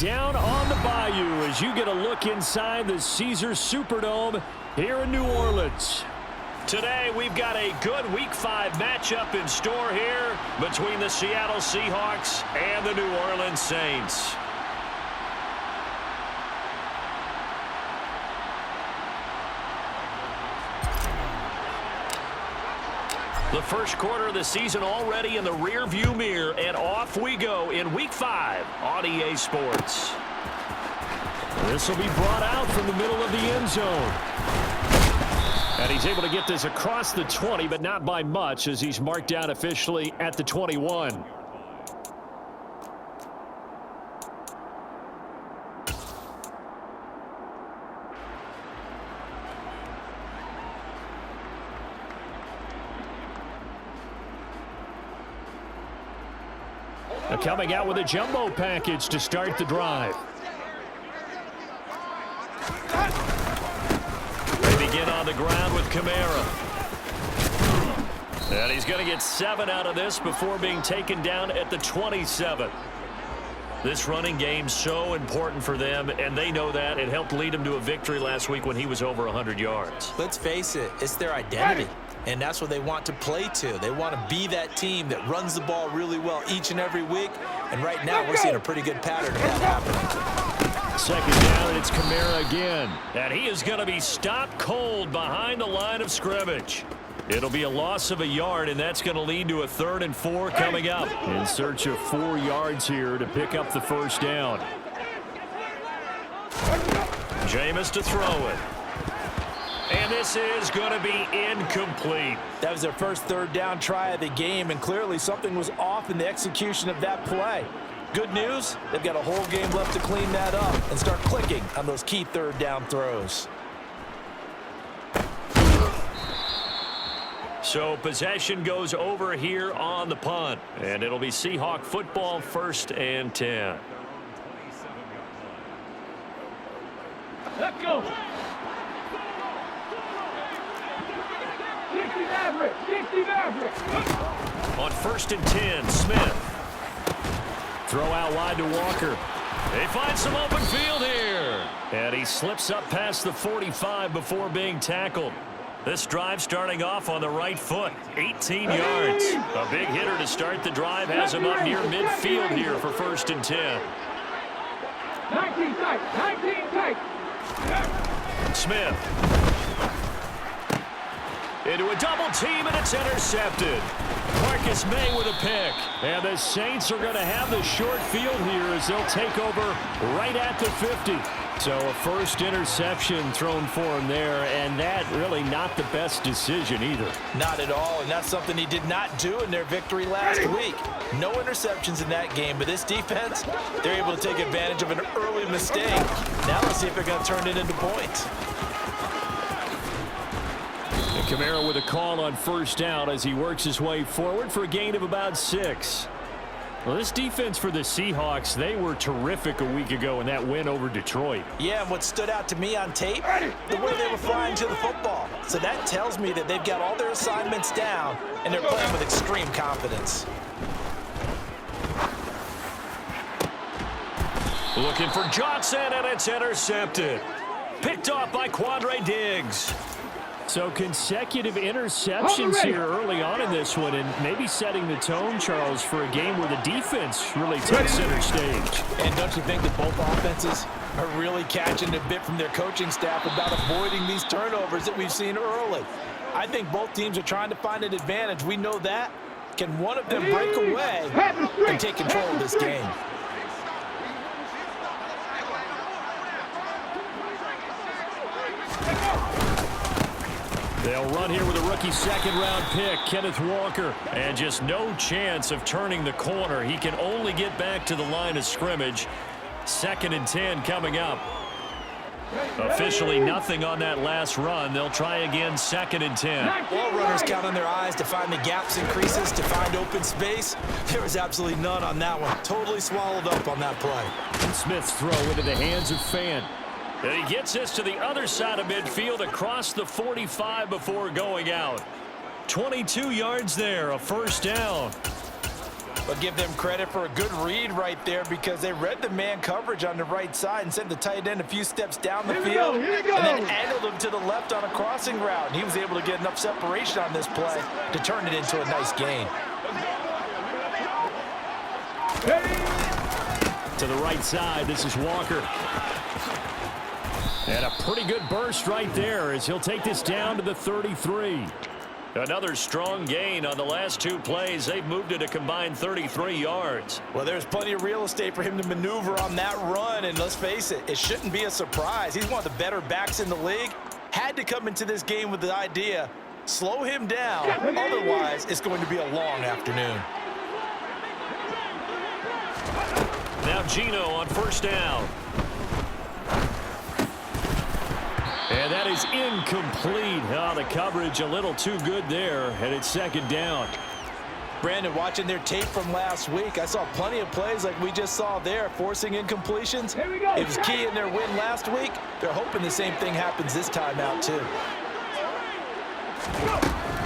down on the Bayou as you get a look inside the Caesars Superdome here in New Orleans. Today, we've got a good Week 5 matchup in store here between the Seattle Seahawks and the New Orleans Saints. The first quarter of the season already in the rear-view mirror, and off we go in Week 5 on EA Sports. This will be brought out from the middle of the end zone. And he's able to get this across the 20, but not by much as he's marked down officially at the 21. Coming out with a jumbo package to start the drive. They begin on the ground with Kamara. And he's going to get 7 out of this before being taken down at the 27. This running game so important for them, and they know that. It helped lead them to a victory last week when he was over 100 yards. Let's face it, it's their identity. And that's what they want to play to. They want to be that team that runs the ball really well each and every week. And right now, we're seeing a pretty good pattern of that happening. Second down, and it's Kamara again. And he is going to be stopped cold behind the line of scrimmage. It'll be a loss of a yard, and that's going to lead to a 3rd and 4 coming up. In search of 4 yards here to pick up the first down. Jameis to throw it. And this is going to be incomplete. That was their first 3rd down try of the game, and clearly something was off in the execution of that play. Good news, they've got a whole game left to clean that up and start clicking on those key 3rd down throws. So possession goes over here on the punt, and it'll be Seahawk football, 1st and 10. Let's go. 60 Maverick. On 1st and 10, Smith. Throw out wide to Walker. They find some open field here. And he slips up past the 45 before being tackled. This drive starting off on the right foot. 18 yards. A big hitter to start the drive has him up near midfield here for 1st and 10. 19 tight. Smith. Into a double team, and it's intercepted. Marcus May with a pick. And the Saints are going to have the short field here as they'll take over right at the 50. So a first interception thrown for him there, and that really not the best decision either. Not at all, and that's something he did not do in their victory last week. No interceptions in that game, but this defense, they're able to take advantage of an early mistake. Now let's see if they're going to turn it into points. Kamara with a call on 1st down as he works his way forward for a gain of about 6. Well, this defense for the Seahawks, they were terrific a week ago in that win over Detroit. Yeah, and what stood out to me on tape, the way they were flying to the football. So that tells me that they've got all their assignments down, and they're playing with extreme confidence. Looking for Johnson, and it's intercepted. Picked off by Quandre Diggs. So consecutive interceptions here early on in this one, and maybe setting the tone, Charles, for a game where the defense really takes center stage. And don't you think that both offenses are really catching a bit from their coaching staff about avoiding these turnovers that we've seen early? I think both teams are trying to find an advantage. We know that. Can one of them break away and take control of this game? They'll run here with a rookie 2nd-round pick, Kenneth Walker. And just no chance of turning the corner. He can only get back to the line of scrimmage. 2nd and 10 coming up. Officially nothing on that last run. They'll try again 2nd and 10. All runners count on their eyes to find the gaps and creases, to find open space. There was absolutely none on that one. Totally swallowed up on that play. And Smith's throw into the hands of Fant. And he gets this to the other side of midfield across the 45 before going out. 22 yards there, a 1st down. But give them credit for a good read right there because they read the man coverage on the right side and sent the tight end a few steps down the field and then angled him to the left on a crossing route. And he was able to get enough separation on this play to turn it into a nice gain. To the right side, this is Walker. And a pretty good burst right there as he'll take this down to the 33. Another strong gain on the last 2 plays. They've moved it a combined 33 yards. Well, there's plenty of real estate for him to maneuver on that run, and let's face it, it shouldn't be a surprise. He's one of the better backs in the league. Had to come into this game with the idea, slow him down, otherwise it's going to be a long afternoon. Now Gino on first down. And that is incomplete. Oh, the coverage a little too good there, and it's second down. Brandon, watching their tape from last week, I saw plenty of plays like we just saw there, forcing incompletions. It was key in their win last week. They're hoping the same thing happens this time out, too.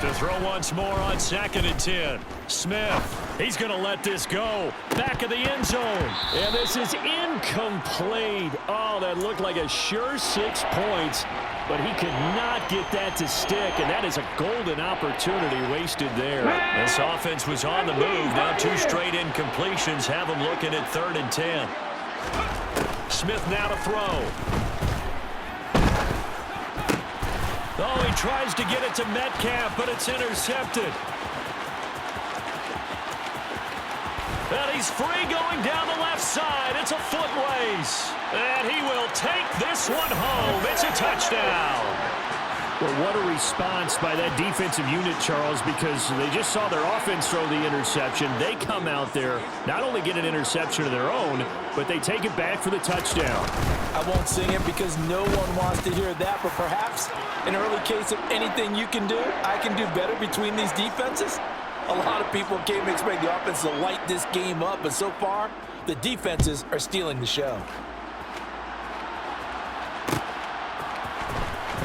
To throw once more on 2nd and 10. Smith, he's going to let this go. Back of the end zone. And this is incomplete. Oh, that looked like a sure 6 points, but he could not get that to stick, and that is a golden opportunity wasted there. This offense was on the move. Now 2 straight incompletions have them looking at 3rd and 10. Smith now to throw. Oh, he tries to get it to Metcalf, but it's intercepted. And he's free going down the left side. It's a foot race. And he will take this one home. It's a touchdown. Well, what a response by that defensive unit, Charles, because they just saw their offense throw the interception. They come out there, not only get an interception of their own, but they take it back for the touchdown. I won't sing it because no one wants to hear that, but perhaps an early case of anything you can do, I can do better between these defenses. A lot of people came to expect the offense to light this game up, but so far, the defenses are stealing the show.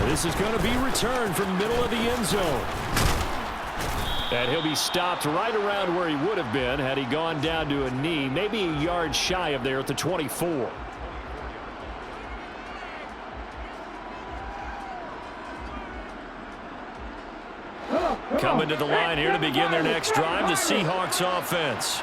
This is going to be returned from middle of the end zone. And he'll be stopped right around where he would have been had he gone down to a knee, maybe a yard shy of there at the 24. Coming to the line here to begin their next drive, the Seahawks offense.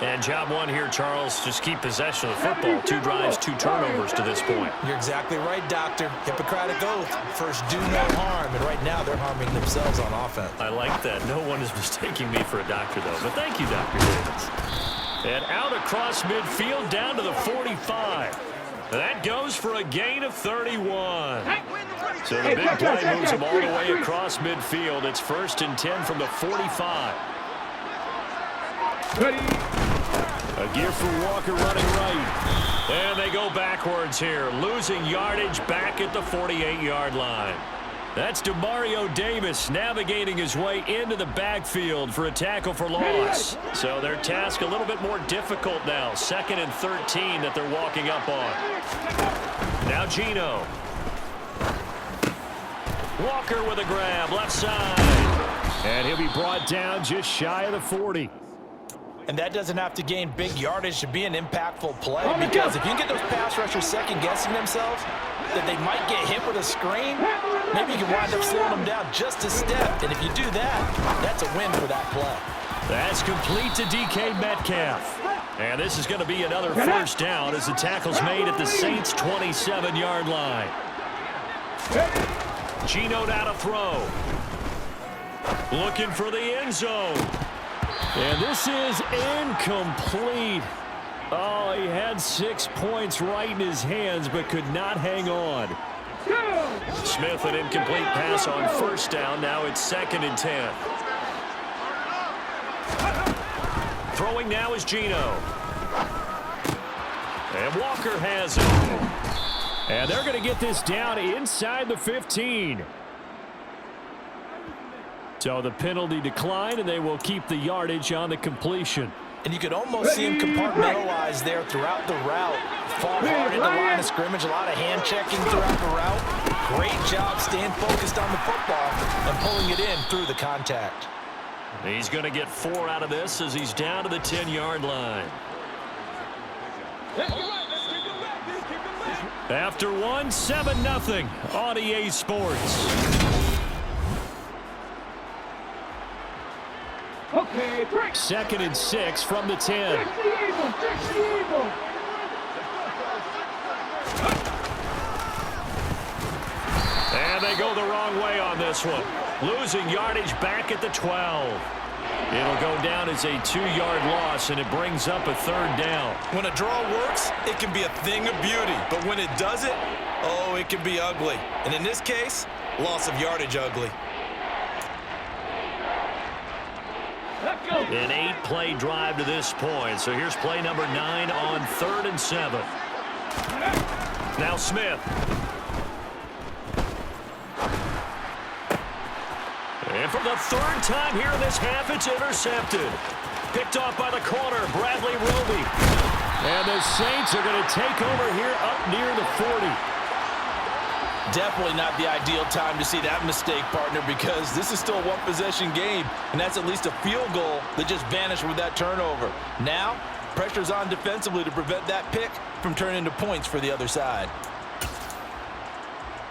And job one here, Charles, just keep possession of the football. 2 drives, 2 turnovers to this point. You're exactly right, Doctor. Hippocratic oath. First, do no harm. And right now, they're harming themselves on offense. I like that. No one is mistaking me for a doctor, though. But thank you, Dr. Davis. And out across midfield down to the 45. That goes for a gain of 31. So the big play moves him all the way across midfield. It's 1st and 10 from the 45. A gear for Walker running right. And they go backwards here, losing yardage back at the 48-yard line. That's DeMario Davis navigating his way into the backfield for a tackle for loss. So their task a little bit more difficult now. 2nd and 13 that they're walking up on. Now Gino. Walker with a grab, left side. And he'll be brought down just shy of the 40. And that doesn't have to gain big yardage to be an impactful play, because if you can get those pass rushers second-guessing themselves, that they might get hit with a screen, maybe you can wind up slowing them down just a step. And if you do that, that's a win for that play. That's complete to DK Metcalf. And this is going to be another 1st down as the tackle's made at the Saints' 27-yard line. Gino now to throw. Looking for the end zone. And this is incomplete. Oh, he had 6 points right in his hands, but could not hang on. Smith, an incomplete pass on 1st down. Now it's 2nd and 10. Throwing now is Gino. And Walker has it. And they're going to get this down inside the 15. So the penalty declined, and they will keep the yardage on the completion. And you could almost see him compartmentalize there throughout the route. Fall hard in the line of scrimmage, a lot of hand checking throughout the route. Great job staying focused on the football and pulling it in through the contact. He's going to get 4 out of this as he's down to the 10-yard line. After one, 7-0 on EA Sports. Okay, break. 2nd and 6 from the 10. Fix the evil. Fix the evil. And they go the wrong way on this one. Losing yardage back at the 12. It'll go down as a 2-yard loss, and it brings up a 3rd down. When a draw works, it can be a thing of beauty. But when it doesn't, oh, it can be ugly. And in this case, loss of yardage ugly. Let's go. An 8-play drive to this point. So here's play number 9 on 3rd and 7. Now Smith. And for the 3rd time here in this half, it's intercepted. Picked off by the corner, Bradley Roby. And the Saints are going to take over here up near the 40. Definitely not the ideal time to see that mistake, partner, because this is still a one-possession game, and that's at least a field goal that just vanished with that turnover. Now, pressure's on defensively to prevent that pick from turning into points for the other side.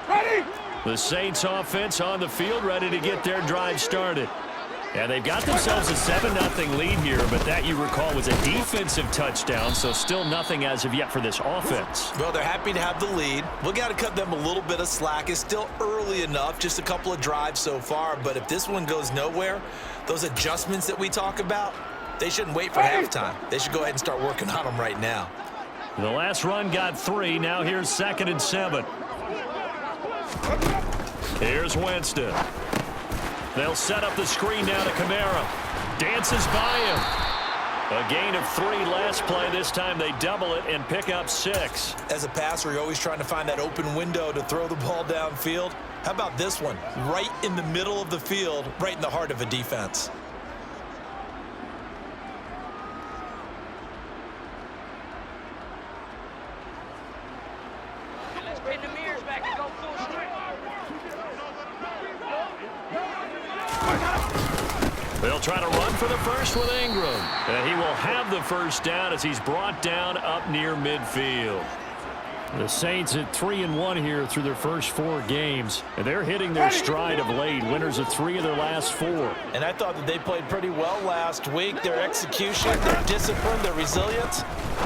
Ready? The Saints offense on the field ready to get their drive started. And they've got themselves a 7-0 lead here, but that, you recall, was a defensive touchdown, so still nothing as of yet for this offense. Well, they're happy to have the lead. We got to cut them a little bit of slack. It's still early enough, just a couple of drives so far, but if this one goes nowhere, those adjustments that we talk about, they shouldn't wait for halftime. They should go ahead and start working on them right now. The last run got 3. Now here's 2nd and 7. Here's Winston. They'll set up the screen now to Kamara. Dances by him. A gain of 3 last play. This time they double it and pick up 6. As a passer, you're always trying to find that open window to throw the ball downfield. How about this one? Right in the middle of the field, right in the heart of a defense. Let's pin the mirrors back and go full strength. They'll try to run for the first with Ingram. And he will have the first down as he's brought down up near midfield. The Saints at 3-1 here through their first 4 games. And they're hitting their stride of late. Winners of 3 of their last 4. And I thought that they played pretty well last week. Their execution, their discipline, their resilience,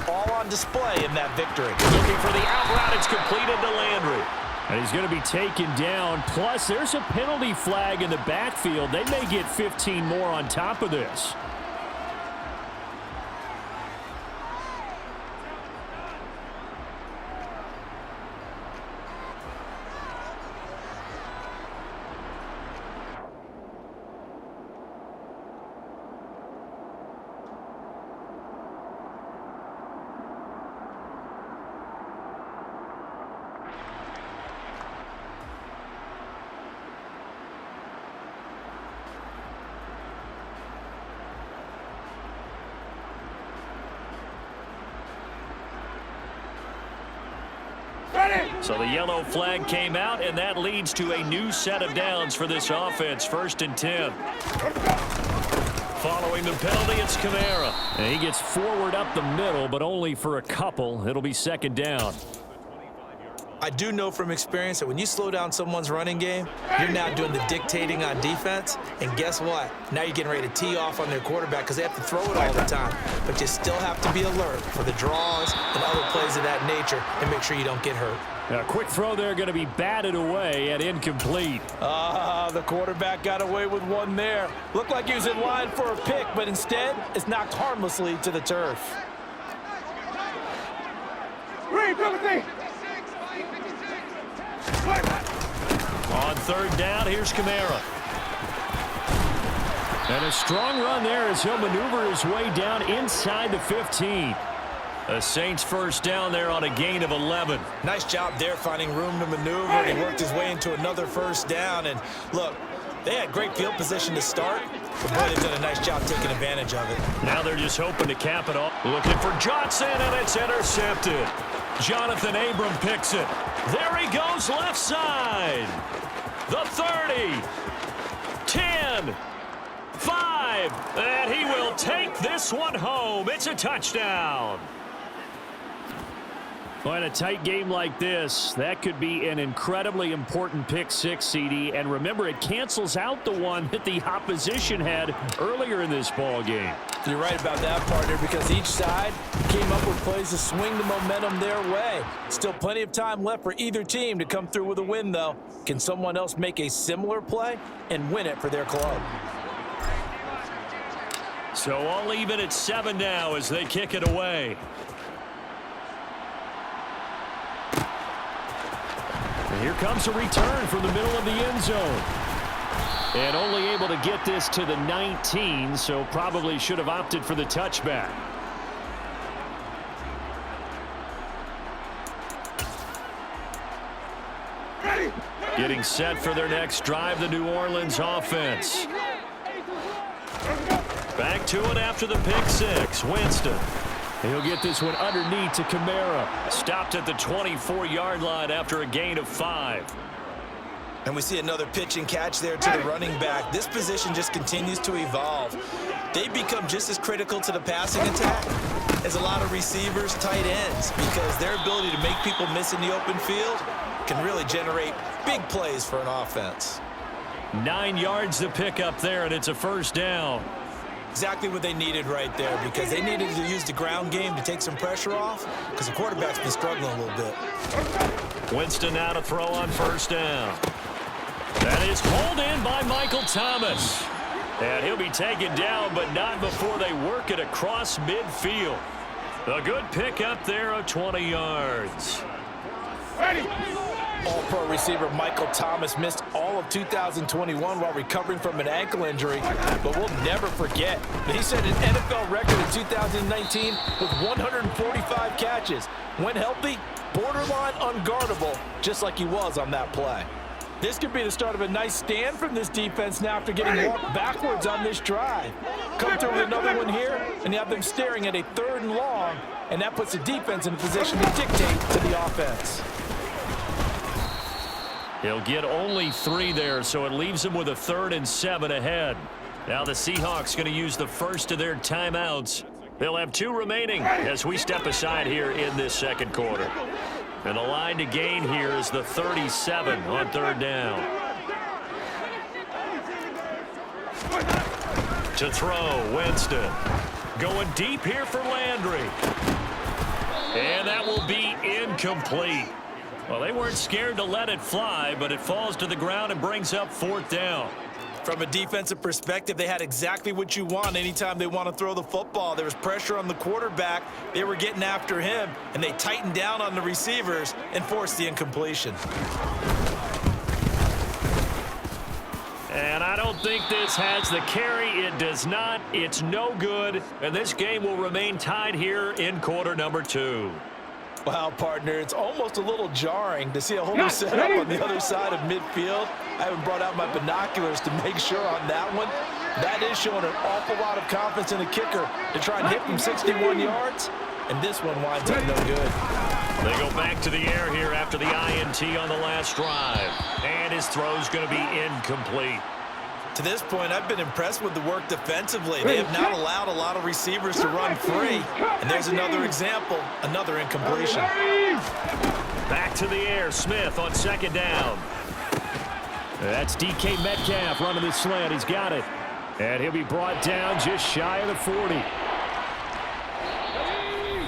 all on display in that victory. Looking for the out route. It's completed to Landry. And he's going to be taken down. Plus, there's a penalty flag in the backfield. They may get 15 more on top of this. So the yellow flag came out, and that leads to a new set of downs for this offense. 1st and 10. Following the penalty, it's Kamara. And he gets forward up the middle, but only for a couple. It'll be 2nd down. I do know from experience that when you slow down someone's running game, you're now doing the dictating on defense. And guess what? Now you're getting ready to tee off on their quarterback because they have to throw it all the time. But you still have to be alert for the draws and other plays of that nature and make sure you don't get hurt. A quick throw there going to be batted away and incomplete. The quarterback got away with one there. Looked like he was in line for a pick, but instead it's knocked harmlessly to the turf. Read, Timothy. On 3rd down, here's Kamara. And a strong run there as he'll maneuver his way down inside the 15. The Saints first down there on a gain of 11. Nice job there finding room to maneuver. He worked his way into another first down. And look, they had great field position to start, but boy, they've done a nice job taking advantage of it. Now they're just hoping to cap it off. Looking for Johnson, and it's intercepted. Jonathan Abram picks it. There he goes left side. The 30. 10. 5. drive. And he will take this one home. It's a touchdown. Well, in a tight game like this, that could be an incredibly important pick six, CD. And remember, it cancels out the one that the opposition had earlier in this ball game. You're right about that, partner, because each side came up with plays to swing the momentum their way. Still plenty of time left for either team to come through with a win, though. Can someone else make a similar play and win it for their club? So all even at 7 now as they kick it away. And here comes a return from the middle of the end zone. And only able to get this to the 19, so probably should have opted for the touchback. Getting set for their next drive, the New Orleans offense. Back to it after the pick six. Winston. He'll get this one underneath to Kamara. Stopped at the 24-yard line after a gain of 5. And we see another pitch and catch there to the running back. This position just continues to evolve. They become just as critical to the passing attack as a lot of receivers, tight ends, because their ability to make people miss in the open field can really generate big plays for an offense. 9 yards to pick up there, and it's a first down. Exactly what they needed right there, because they needed to use the ground game to take some pressure off, because the quarterback's been struggling a little bit. Winston now to throw on first down. That is pulled in by Michael Thomas. And he'll be taken down, but not before they work it across midfield. A good pickup there of 20 yards. All-pro receiver Michael Thomas missed all of 2021 while recovering from an ankle injury, but we'll never forget that he set an NFL record in 2019 with 145 catches. When healthy, borderline unguardable, just like he was on that play. This could be the start of a nice stand from this defense now after getting walked backwards on this drive. Come through with another one here, and you have them staring at a 3rd and long, and that puts the defense in a position to dictate to the offense. He'll get only 3 there, so it leaves him with a 3rd and 7 ahead. Now the Seahawks going to use the first of their timeouts. They'll have 2 remaining as we step aside here in this second quarter. And the line to gain here is the 37 on 3rd down. To throw, Winston. Going deep here for Landry. And that will be incomplete. Well, they weren't scared to let it fly, but it falls to the ground and brings up 4th down. From a defensive perspective, they had exactly what you want anytime they want to throw the football. There was pressure on the quarterback. They were getting after him, and they tightened down on the receivers and forced the incompletion. And I don't think this has the carry. It does not. It's no good. And this game will remain tied here in quarter number 2. Wow, partner, it's almost a little jarring to see a whole new setup on the other side of midfield. I haven't brought out my binoculars to make sure on that one. That is showing an awful lot of confidence in the kicker to try and hit from 61 yards, and this one winds up no good. They go back to the air here after the INT on the last drive, and his throw's going to be incomplete. To this point, I've been impressed with the work defensively. They have not allowed a lot of receivers to run free. And there's another example, another incompletion. Back to the air, Smith on 2nd down. That's DK Metcalf running the slant. He's got it. And he'll be brought down just shy of the 40.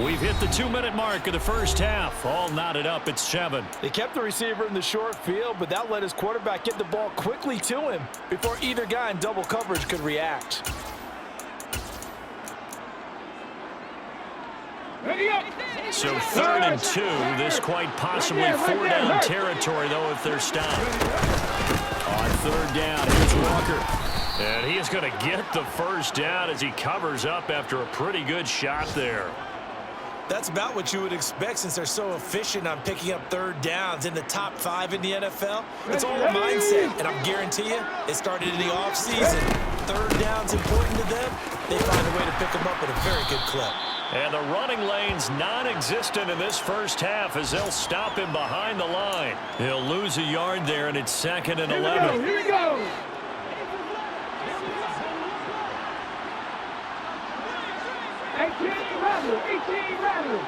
We've hit the 2-minute mark of the first half. All knotted up at 7. They kept the receiver in the short field, but that let his quarterback get the ball quickly to him before either guy in double coverage could react. So 3rd and 2. This quite possibly 4-down territory, though, if they're stopped. On 3rd down, here's Walker. And he is going to get the first down as he covers up after a pretty good shot there. That's about what you would expect since they're so efficient on picking up 3rd downs in the top 5 in the NFL. It's all a mindset, and I guarantee you it started in the offseason. 3rd down's important to them. They find a way to pick them up at a very good clip. And the running lane's non-existent in this first half as they'll stop him behind the line. He'll lose a yard there, and it's 2nd and 11. Here we go. rattle, 18 rattle.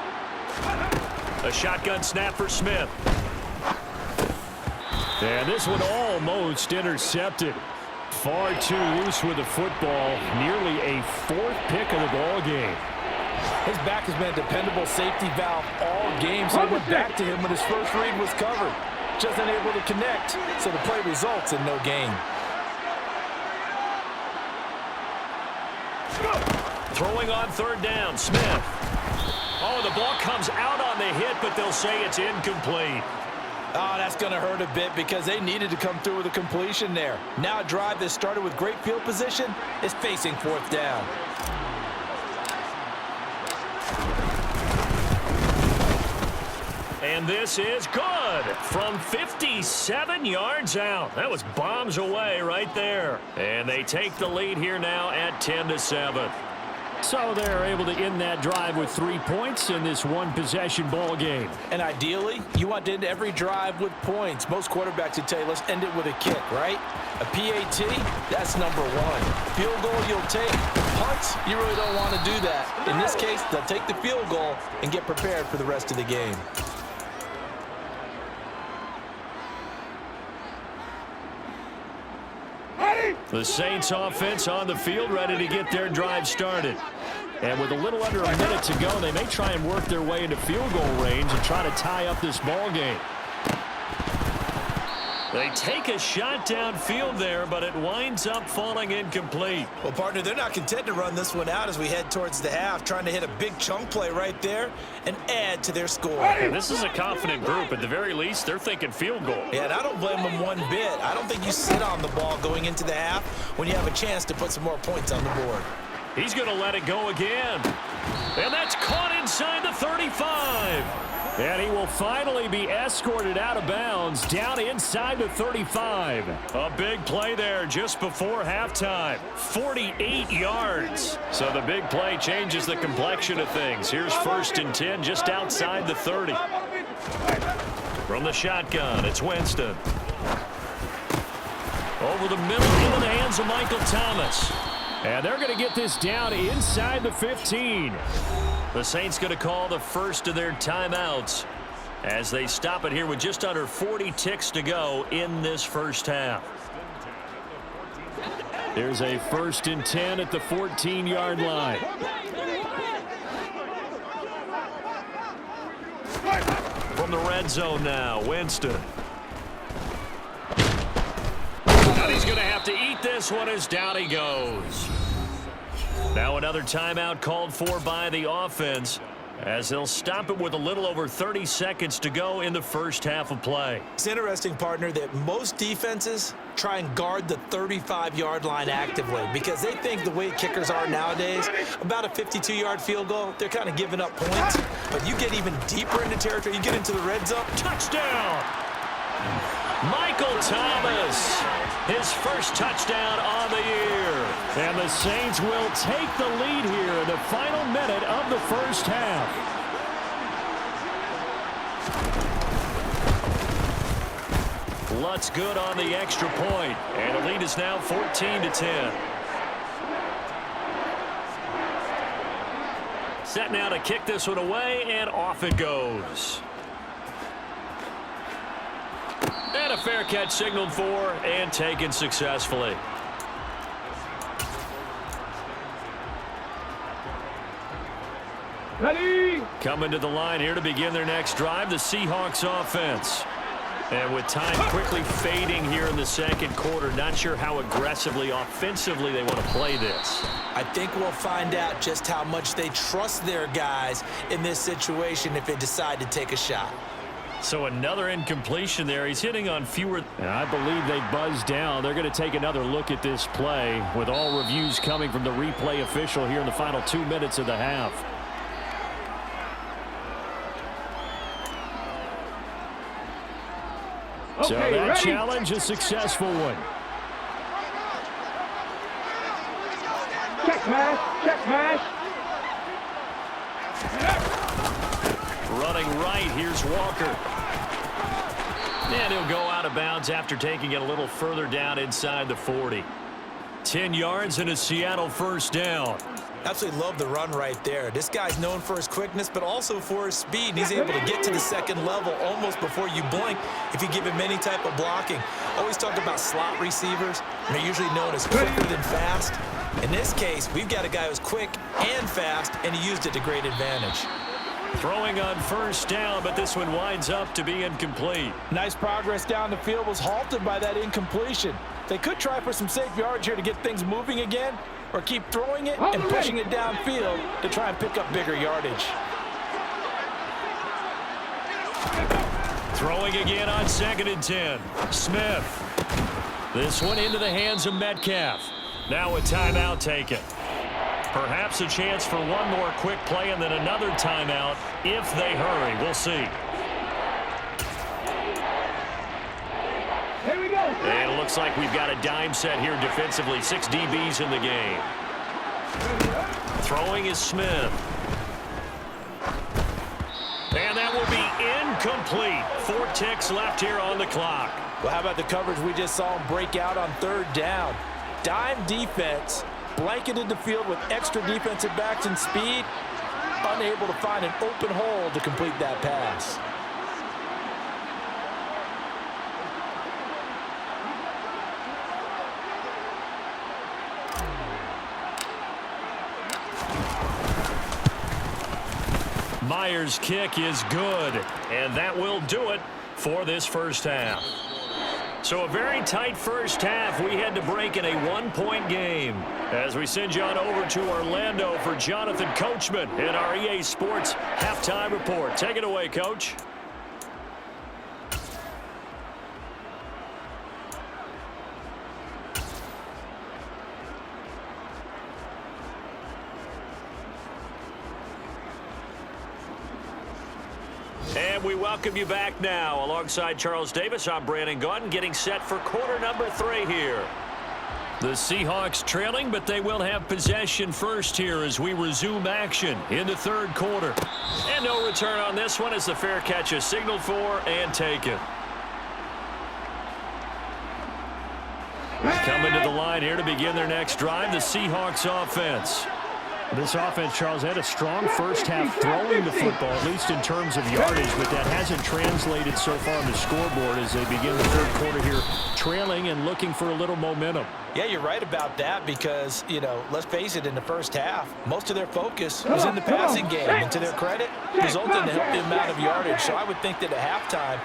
A shotgun snap for Smith. And this one almost intercepted. Far too loose with the football. Nearly a fourth pick of the ball game. His back has been a dependable safety valve all game, so he went back to him when his first read was covered. Just unable to connect, so the play results in no gain. Throwing on third down, Smith. Oh, the ball comes out on the hit, but they'll say it's incomplete. Oh, that's going to hurt a bit because they needed to come through with a completion there. Now a drive that started with great field position is facing fourth down. And this is good from 57 yards out. That was bombs away right there. And they take the lead here now at 10-7. So they're able to end that drive with 3 points in this one-possession ball game. And ideally, you want to end every drive with points. Most quarterbacks would tell you, let's end it with a kick, right? A PAT, that's number one. Field goal, you'll take. Punts, you really don't want to do that. In this case, they'll take the field goal and get prepared for the rest of the game. The Saints offense on the field, ready to get their drive started. And with a little under a minute to go, they may try and work their way into field goal range and try to tie up this ball game. They take a shot downfield there, but it winds up falling incomplete. Well, partner, they're not content to run this one out as we head towards the half, trying to hit a big chunk play right there and add to their score. And this is a confident group. At the very least, they're thinking field goal. Yeah, and I don't blame them one bit. I don't think you sit on the ball going into the half when you have a chance to put some more points on the board. He's going to let it go again. And that's caught inside the 35. And he will finally be escorted out of bounds down inside the 35. A big play there just before halftime. 48 yards. So the big play changes the complexion of things. Here's 1st and 10 just outside the 30. From the shotgun, it's Winston. Over the middle into the hands of Michael Thomas. And they're going to get this down inside the 15. The Saints going to call the first of their timeouts as they stop it here with just under 40 ticks to go in this first half. There's a 1st and 10 at the 14-yard line. From the red zone now, Winston. And he's going to have to eat this one as down he goes. Now another timeout called for by the offense as they'll stop it with a little over 30 seconds to go in the first half of play. It's interesting, partner, that most defenses try and guard the 35-yard line actively because they think the way kickers are nowadays, about a 52-yard field goal, they're kind of giving up points. But you get even deeper into territory, you get into the red zone. Touchdown! Michael Thomas, his first touchdown on the year. And the Saints will take the lead here in the final minute of the first half. Lutz good on the extra point, and the lead is now 14-10. Set now to kick this one away, and off it goes. And a fair catch signaled for and taken successfully. Ready? Coming to the line here to begin their next drive, the Seahawks offense. And with time quickly fading here in the second quarter, not sure how aggressively, offensively they want to play this. I think we'll find out just how much they trust their guys in this situation if they decide to take a shot. So another incompletion there. He's hitting on fewer. And I believe they buzzed down. They're going to take another look at this play with all reviews coming from the replay official here in the final 2 minutes of the half. Okay, So that ready? challenge a successful one. Check pass, check pass. Running right, here's Walker. And he'll go out of bounds after taking it a little further down inside the 40. 10 yards and a Seattle first down. Absolutely love the run right there. This guy's known for his quickness, but also for his speed. And he's able to get to the second level almost before you blink if you give him any type of blocking. Always talk about slot receivers, and they're usually known as quicker than fast. In this case, we've got a guy who's quick and fast, and he used it to great advantage. Throwing on first down, but this one winds up to be incomplete. Nice progress down the field was halted by that incompletion. They could try for some safe yards here to get things moving again, or keep throwing it and pushing it downfield to try and pick up bigger yardage. Throwing again on 2nd and 10. Smith. This one into the hands of Metcalf. Now a timeout taken. Perhaps a chance for one more quick play and then another timeout if they hurry. We'll see. Here we go. And it looks like we've got a dime set here defensively. 6 DBs in the game. Throwing is Smith. And that will be incomplete. 4 ticks left here on the clock. Well, how about the coverage we just saw him break out on 3rd down? Dime defense, blanketed the field with extra defensive backs and speed, unable to find an open hole to complete that pass. Myers' kick is good, and that will do it for this first half. So a very tight first half. We had to break in a 1-point game. As we send you on over to Orlando for Jonathan Coachman in our EA Sports Halftime Report. Take it away, Coach. And we welcome you back now. Alongside Charles Davis, I'm Brandon Gaudin, getting set for quarter number 3 here. The Seahawks trailing, but they will have possession first here as we resume action in the 3rd quarter. And no return on this one as the fair catch is signaled for and taken. Coming to the line here to begin their next drive, the Seahawks offense. This offense, Charles, had a strong first half throwing the football, at least in terms of yardage, but that hasn't translated so far on the scoreboard as they begin the 3rd quarter here, trailing and looking for a little momentum. Yeah, you're right about that because, you know, let's face it, in the first half, most of their focus was in the passing game. And to their credit, resulted in a healthy amount of yardage. So I would think that at halftime,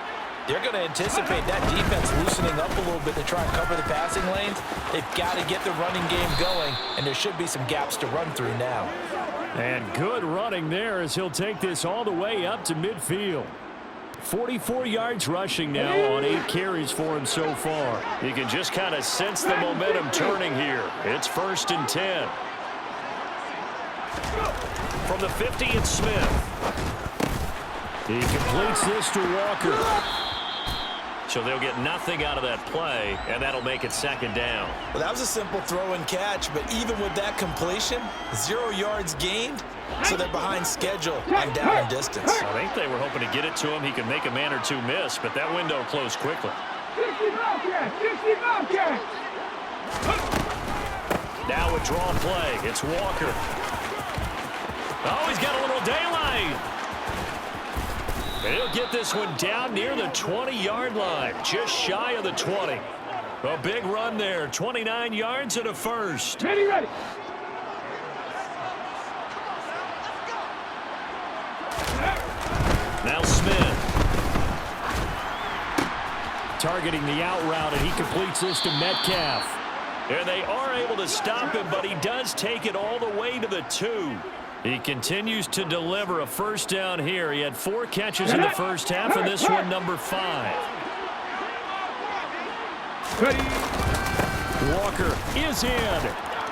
they're going to anticipate that defense loosening up a little bit to try and cover the passing lanes. They've got to get the running game going, and there should be some gaps to run through now. And good running there as he'll take this all the way up to midfield. 44 yards rushing now on 8 carries for him so far. You can just kind of sense the momentum turning here. It's 1st and 10. From the 50, it's Smith. He completes this to Walker. So they'll get nothing out of that play, and that'll make it 2nd down. Well, that was a simple throw and catch, but even with that completion, 0 yards gained, so they're behind schedule on down and distance. I think they were hoping to get it to him. He could make a man or two miss, but that window closed quickly. 60 Bobcat! 60 Bobcat! Now a draw play. It's Walker. Oh, he's got a little daylight. He'll get this one down near the 20-yard line, just shy of the 20. A big run there, 29 yards and a first. Ready, ready. Now Smith. Targeting the out route, and he completes this to Metcalf. And they are able to stop him, but he does take it all the way to the 2. He continues to deliver a first down here. He had 4 catches in the first half, and this one number 5. Walker is in.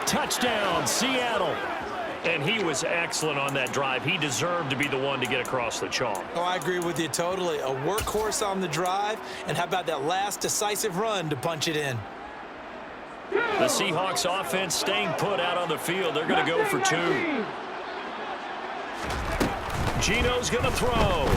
Touchdown, Seattle. And he was excellent on that drive. He deserved to be the one to get across the chalk. Oh, I agree with you totally. A workhorse on the drive, and how about that last decisive run to punch it in? The Seahawks offense staying put out on the field. They're going to go for 2. Gino's going to throw.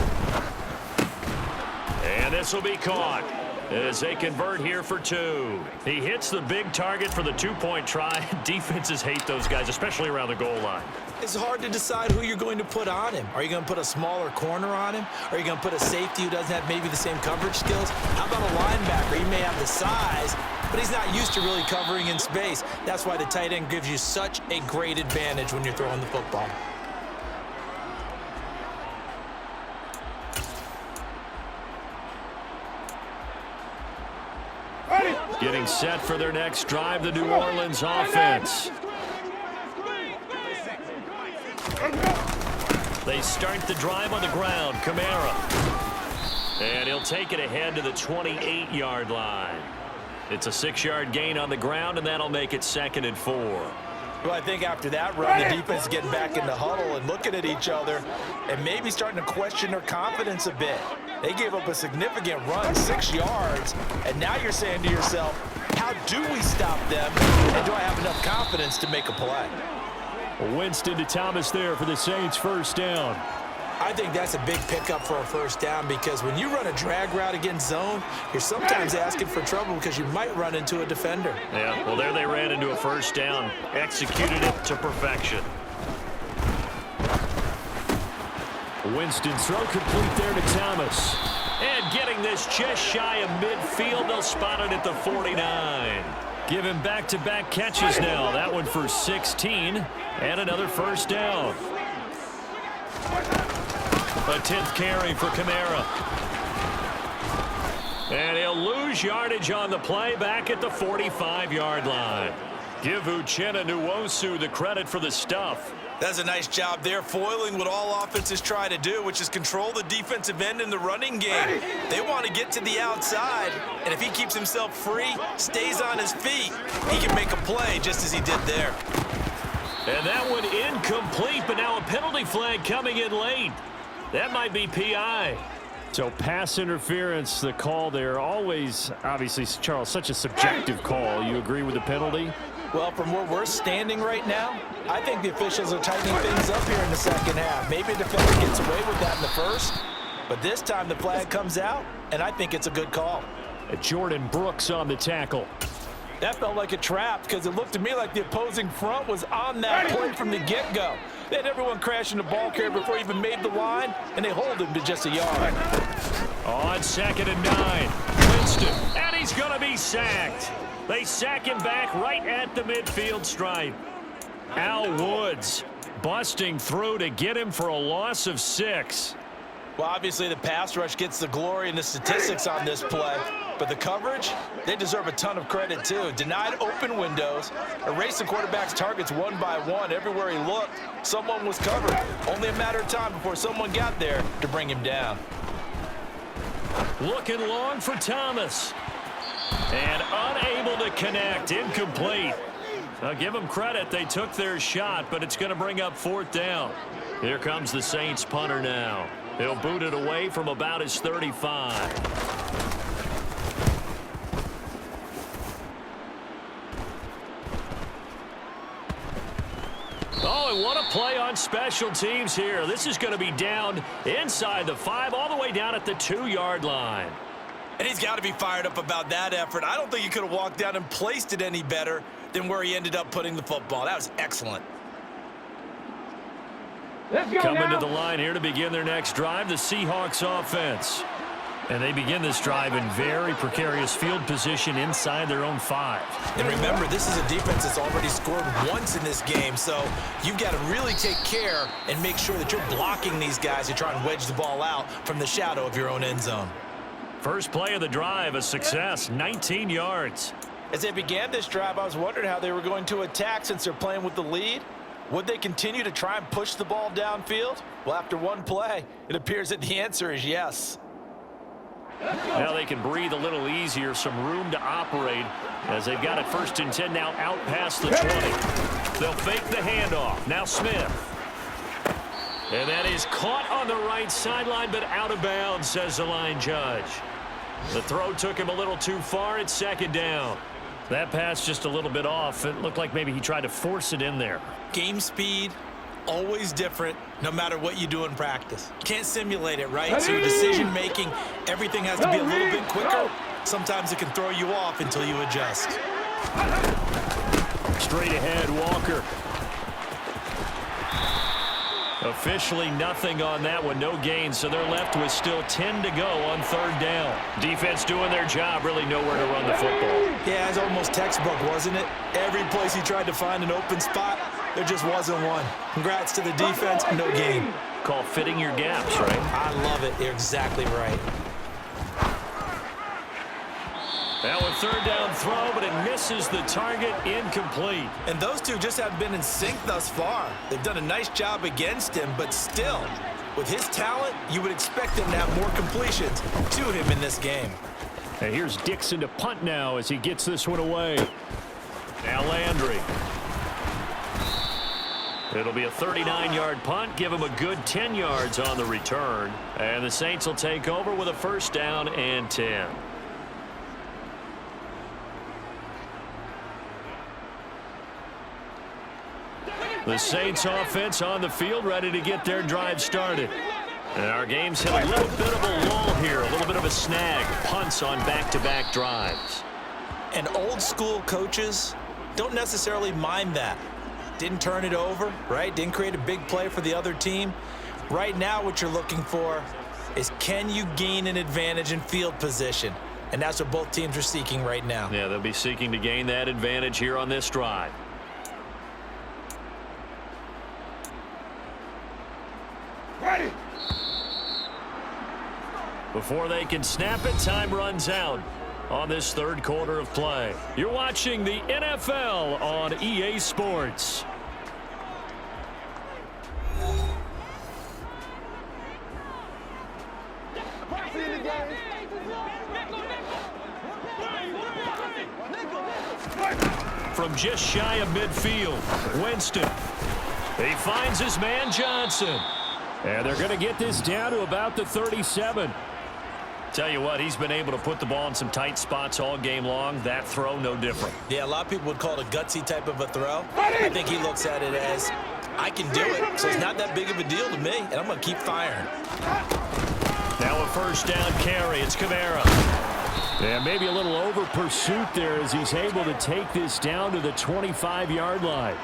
And this will be caught. as they convert here for 2. He hits the big target for the 2-point try. Defenses hate those guys, especially around the goal line. It's hard to decide who you're going to put on him. Are you going to put a smaller corner on him? Are you going to put a safety who doesn't have maybe the same coverage skills? How about a linebacker? He may have the size, but he's not used to really covering in space. That's why the tight end gives you such a great advantage when you're throwing the football. Getting set for their next drive, the New Orleans offense. They start the drive on the ground. Kamara. And he'll take it ahead to the 28-yard line. It's a 6-yard gain on the ground, and that'll make it 2nd and 4. Well, I think after that run, the defense is getting back in the huddle and looking at each other and maybe starting to question their confidence a bit. They gave up a significant run, 6 yards, and now you're saying to yourself, how do we stop them, and do I have enough confidence to make a play? Winston to Thomas there for the Saints' first down. I think that's a big pickup for a first down because when you run a drag route against zone, you're sometimes asking for trouble because you might run into a defender. Yeah, well, there they ran into a first down. Executed it to perfection. Winston's throw complete there to Thomas. And getting this just shy of midfield, they'll spot it at the 49. Give him back-to-back catches now. That one for 16 and another first down. A 10th carry for Kamara. And he'll lose yardage on the play back at the 45-yard line. Give Uchenna Nwosu the credit for the stuff. That's a nice job there, foiling what all offenses try to do, which is control the defensive end in the running game. They want to get to the outside, and if he keeps himself free, stays on his feet, he can make a play just as he did there. And that one incomplete, but now a penalty flag coming in late. That might be PI. So pass interference, the call there. Always, obviously, Charles, such a subjective call. You agree with the penalty? Well, from where we're standing right now, I think the officials are tightening things up here in the second half. Maybe a defender gets away with that in the first, but this time the flag comes out, and I think it's a good call. Jordan Brooks on the tackle. That felt like a trap because it looked to me like the opposing front was on that play from the get-go. They had everyone crashing the ball carrier before he even made the line, and they hold him to just a yard. On 2nd and 9, Winston, and he's going to be sacked. They sack him back right at the midfield stripe. Al Woods busting through to get him for a loss of 6. Well, obviously the pass rush gets the glory and the statistics on this play, but the coverage, they deserve a ton of credit too. Denied open windows, erased the quarterback's targets one by one. Everywhere he looked, someone was covered. Only a matter of time before someone got there to bring him down. Looking long for Thomas. And unable to connect, incomplete. I'll give them credit, they took their shot, but it's going to bring up 4th down. Here comes the Saints punter now. He'll boot it away from about his 35. Oh, and what a play on special teams here. This is going to be down inside the 5, all the way down at the 2-yard line. And he's got to be fired up about that effort. I don't think he could have walked down and placed it any better than where he ended up putting the football. That was excellent. Let's go Coming now. to the line here to begin their next drive, the Seahawks offense. And they begin this drive in very precarious field position inside their own 5. And remember, this is a defense that's already scored once in this game, so you've got to really take care and make sure that you're blocking these guys who try and wedge the ball out from the shadow of your own end zone. First play of the drive, a success, 19 yards. As they began this drive, I was wondering how they were going to attack since they're playing with the lead. Would they continue to try and push the ball downfield? Well, after one play, it appears that the answer is yes. Now they can breathe a little easier, some room to operate as they've got it 1st and 10 now out past the 20. They'll fake the handoff. Now Smith. And that is caught on the right sideline, but out of bounds, says the line judge. The throw took him a little too far. It's 2nd down. That pass just a little bit off. It looked like maybe he tried to force it in there. Game speed, always different, no matter what you do in practice. You can't simulate it, right? So your decision-making, everything has to be a little bit quicker. Sometimes it can throw you off until you adjust. Straight ahead, Walker. Officially nothing on that one, no gain, so they're left with still 10 to go on third down. Defense doing their job, really nowhere to run the football. Yeah, it's almost textbook, wasn't it? Every place he tried to find an open spot, there just wasn't one. Congrats to the defense, no gain. Call fitting your gaps, right? I love it. You're exactly right. Now a third down throw, but it misses the target, incomplete. And those two just haven't been in sync thus far. They've done a nice job against him, but still, with his talent, you would expect him to have more completions to him in this game. And here's Dixon to punt now as he gets this one away. Now Landry. It'll be a 39-yard punt, give him a good 10 yards on the return. And the Saints will take over with a first down and 10. The Saints offense on the field, ready to get their drive started. And our game's hit a little bit of a lull here, a little bit of a snag. Punts on back-to-back drives. And old school coaches don't necessarily mind that. Didn't turn it over, right? Didn't create a big play for the other team. Right now what you're looking for is, can you gain an advantage in field position? And that's what both teams are seeking right now. Yeah, they'll be seeking to gain that advantage here on this drive. Ready. Before they can snap it, time runs out on this third quarter of play. You're watching the NFL on EA Sports. From just shy of midfield, Winston. He finds his man Johnson. And they're going to get this down to about the 37. Tell you what, he's been able to put the ball in some tight spots all game long. That throw, no different. Yeah, a lot of people would call it a gutsy type of a throw. I think he looks at it as, I can do it, so it's not that big of a deal to me, and I'm going to keep firing. Now a first down carry. It's Kamara. Yeah, maybe a little over pursuit there as he's able to take this down to the 25-yard line.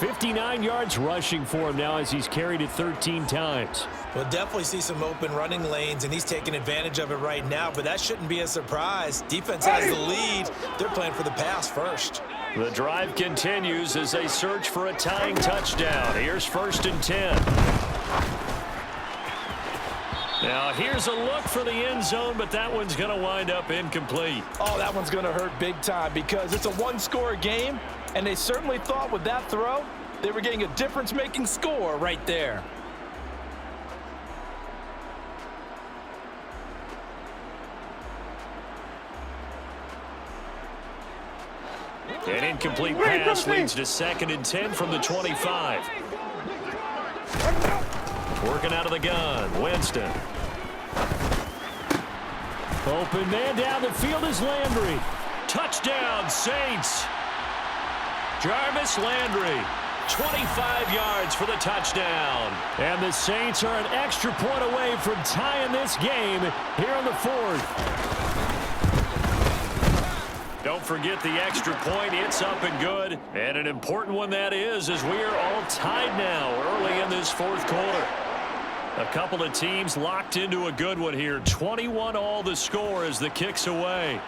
59 yards rushing for him now as he's carried it 13 times. We'll definitely see some open running lanes, and he's taking advantage of it right now, but that shouldn't be a surprise. Defense has the lead. They're playing for the pass first. The drive continues as they search for a tying touchdown. Here's first and 10. Now here's a look for the end zone, but that one's going to wind up incomplete. Oh, that one's going to hurt big time because it's a one-score game, and they certainly thought with that throw they were getting a difference-making score right there. An incomplete pass leads to second and 10 from the 25. Working out of the gun, Winston. Open man down the field is Landry. Touchdown, Saints. Jarvis Landry, 25 yards for the touchdown. And the Saints are an extra point away from tying this game here in the fourth. Don't forget the extra point. It's up and good. And an important one that is, as we are all tied now early in this fourth quarter. A couple of teams locked into a good one here. 21 all the score as the kick's away.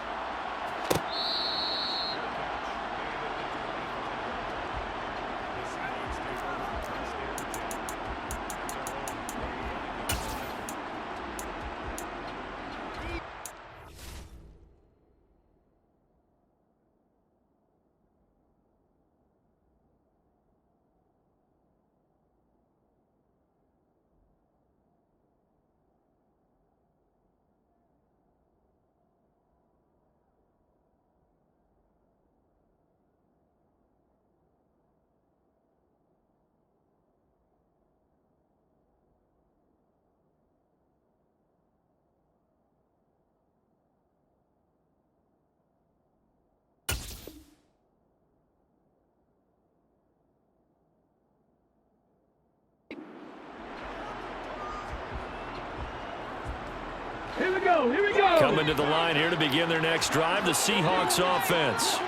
Here we go. Here we go. coming to the line here to begin their next drive, the Seahawks offense.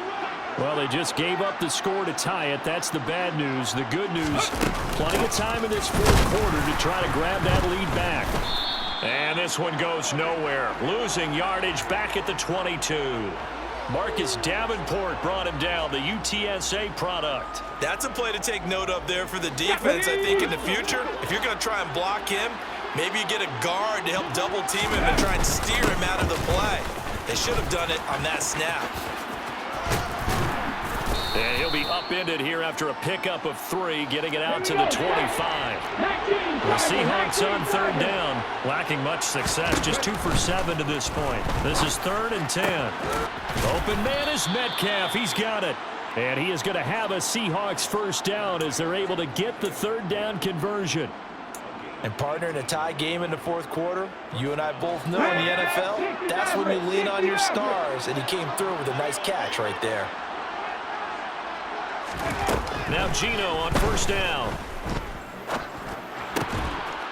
Well, they just gave up the score to tie it. That's the bad news. The good news, plenty of time in this fourth quarter to try to grab that lead back. And this one goes nowhere. Losing yardage back at the 22. Marcus Davenport brought him down, the UTSA product. That's a play to take note of there for the defense. I think in the future, if you're going to try and block him, maybe you get a guard to help double team him and try and steer him out of the play. They should have done it on that snap. And he'll be upended here after a pickup of 3, getting it out to the 25. The Seahawks on third down, lacking much success, just 2 for 7 to this point. This is 3rd and 10. Open man is Metcalf. He's got it. And he is going to have a Seahawks first down as they're able to get the third down conversion. And partner, in a tie game in the fourth quarter, you and I both know in the NFL, that's when you lean on your stars. And he came through with a nice catch right there. Now Gino on first down.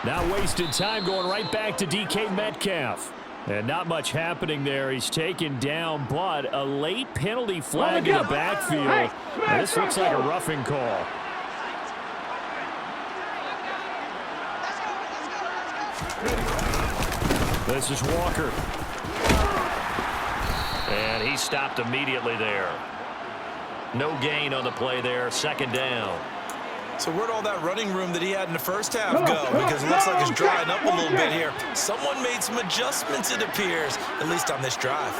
Now wasted time going right back to DK Metcalf. And not much happening there. He's taken down, but a late penalty flag in the backfield. And this looks like a roughing call. This is Walker. And he stopped immediately there. No gain on the play there, 2nd down. So where'd all that running room that he had in the first half go? Because it looks like it's drying up a little bit here. Someone made some adjustments, it appears, at least on this drive.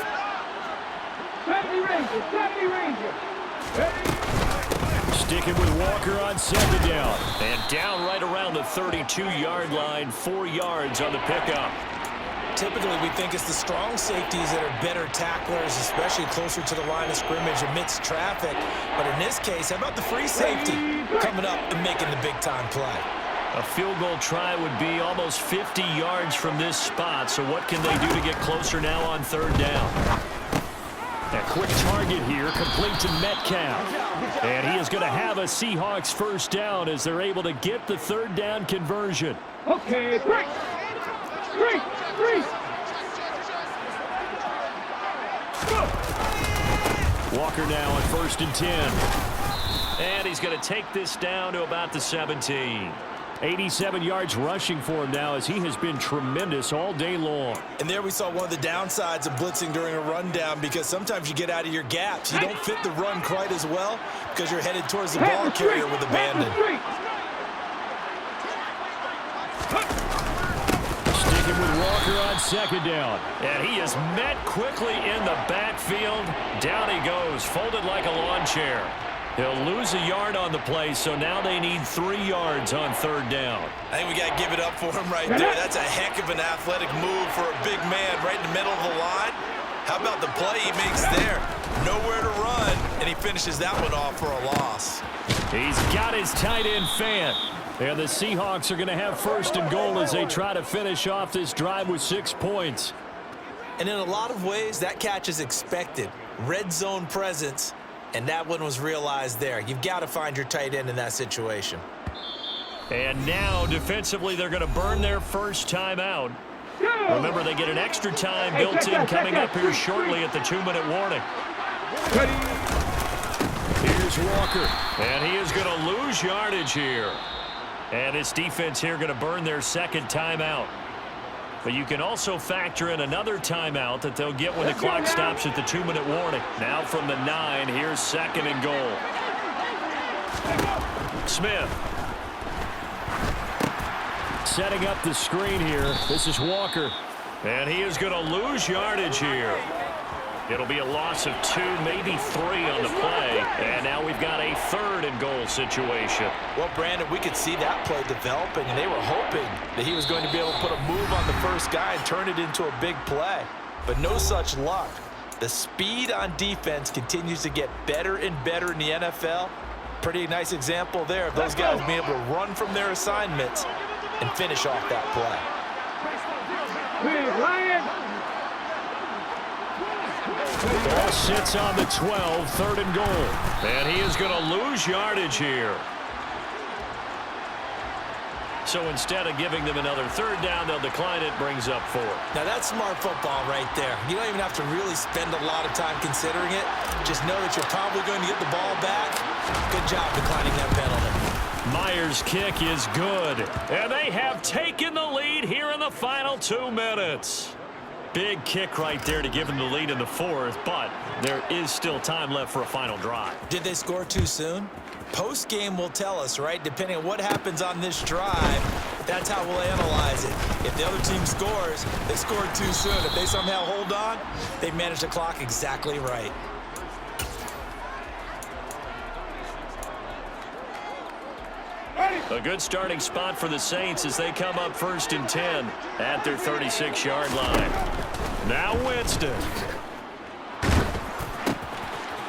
70 Ranger. Sticking with Walker on 2nd down. And down right around the 32-yard line, 4 yards on the pickup. Typically, we think it's the strong safeties that are better tacklers, especially closer to the line of scrimmage amidst traffic. But in this case, how about the free safety coming up and making the big-time play? A field goal try would be almost 50 yards from this spot. So what can they do to get closer now on 3rd down? A quick target here, complete to Metcalf. And he is going to have a Seahawks first down as they're able to get the 3rd down conversion. Okay, 3. Walker now on 1st and 10. And he's going to take this down to about the 17. 87 yards rushing for him now as he has been tremendous all day long. And there we saw one of the downsides of blitzing during a rundown, because sometimes you get out of your gaps. You don't fit the run quite as well because you're headed towards the ball carrier with abandon. Sticking with Walker on 2nd down. And he is met quickly in the backfield. Down he goes, folded like a lawn chair. He'll lose a yard on the play, so now they need 3 yards on 3rd down. I think we got to give it up for him right there. That's a heck of an athletic move for a big man right in the middle of the line. How about the play he makes there? Nowhere to run, and he finishes that one off for a loss. He's got his tight end fan. And the Seahawks are going to have 1st and goal as they try to finish off this drive with 6 points. And in a lot of ways, that catch is expected. Red zone presence. And that one was realized there. You've got to find your tight end in that situation. And now, defensively, they're going to burn their first timeout. Remember, they get an extra time built in coming up here shortly at the 2-minute warning. Here's Walker. And he is going to lose yardage here. And this defense here going to burn their 2nd timeout. But you can also factor in another timeout that they'll get when the clock stops at the 2-minute warning. Now from the 9, here's 2nd and goal. Smith. Setting up the screen here. This is Walker. And he is going to lose yardage here. It'll be a loss of 2, maybe 3 on the play. And now we've got a 3rd and goal situation. Well, Brandon, we could see that play developing, and they were hoping that he was going to be able to put a move on the first guy and turn it into a big play. But no such luck. The speed on defense continues to get better and better in the NFL. Pretty nice example there of those guys being able to run from their assignments and finish off that play. Lion. Ball sits on the 12, 3rd and goal. And he is going to lose yardage here. So instead of giving them another third down, they'll decline it, brings up 4. Now, that's smart football right there. You don't even have to really spend a lot of time considering it. Just know that you're probably going to get the ball back. Good job declining that penalty. Myers' kick is good. And they have taken the lead here in the final 2 minutes. Big kick right there to give them the lead in the 4th, but there is still time left for a final drive. Did they score too soon? Post-game will tell us, right? Depending on what happens on this drive, that's how we'll analyze it. If the other team scores, they scored too soon. If they somehow hold on, they managed the clock exactly right. A good starting spot for the Saints as they come up 1st and 10 at their 36-yard line. Now Winston.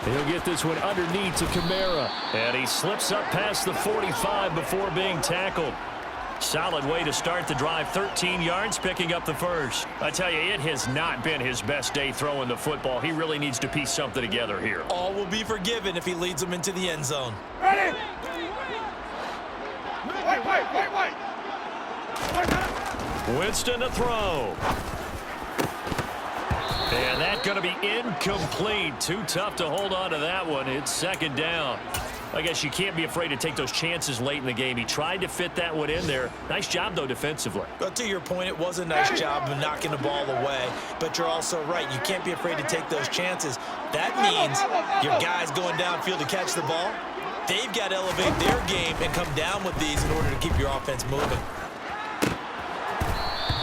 He'll get this one underneath to Kamara. And he slips up past the 45 before being tackled. Solid way to start the drive. 13 yards, picking up the first. I tell you, it has not been his best day throwing the football. He really needs to piece something together here. All will be forgiven if he leads them into the end zone. Ready? Winston to throw. And that's going to be incomplete. Too tough to hold on to that one. It's 2nd down. I guess you can't be afraid to take those chances late in the game. He tried to fit that one in there. Nice job, though, defensively. But to your point, it was a nice job of knocking the ball away. But you're also right. You can't be afraid to take those chances. That means your guys going downfield to catch the ball, they've got to elevate their game and come down with these in order to keep your offense moving.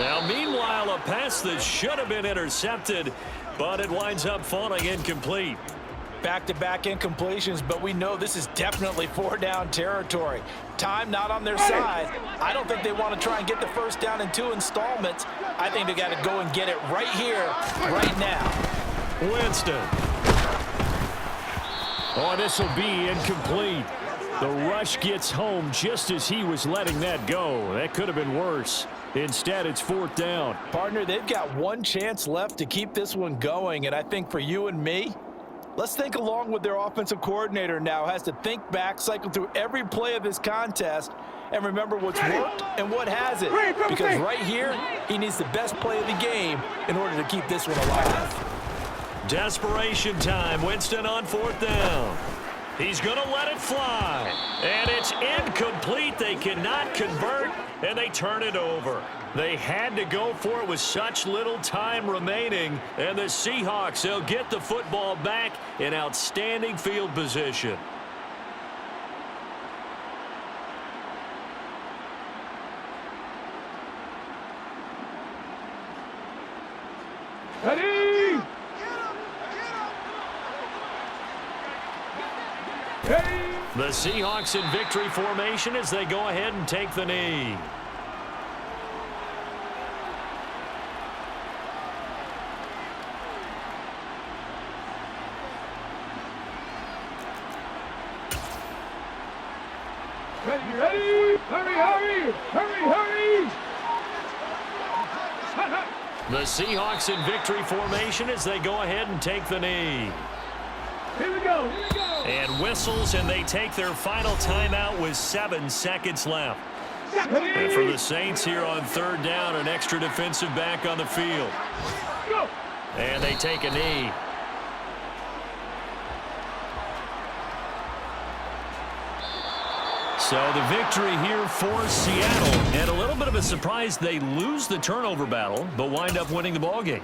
Now, meanwhile, a pass that should have been intercepted, but it winds up falling incomplete. Back-to-back incompletions, but we know this is definitely 4-down territory. Time not on their side. I don't think they want to try and get the first down in 2 installments. I think they got to go and get it right here, right now. Winston. Oh, this will be incomplete. The rush gets home just as he was letting that go. That could have been worse. Instead, it's 4th down. Partner, they've got one chance left to keep this one going, and I think for you and me, let's think along with their offensive coordinator now. Has to think back, cycle through every play of this contest, and remember what's worked and what hasn't. Because right here, he needs the best play of the game in order to keep this one alive. Desperation time. Winston on 4th down. He's going to let it fly. And it's incomplete. They cannot convert, and they turn it over. They had to go for it with such little time remaining. And the Seahawks, they'll get the football back in outstanding field position. Ready? The Seahawks in victory formation as they go ahead and take the knee. Ready? Hurry! The Seahawks in victory formation as they go ahead and take the knee. Here we go! And whistles, and they take their final timeout with 7 seconds left. And for the Saints here on 3rd down, an extra defensive back on the field. Go! And they take a knee. So the victory here for Seattle. And a little bit of a surprise, they lose the turnover battle, but wind up winning the ballgame.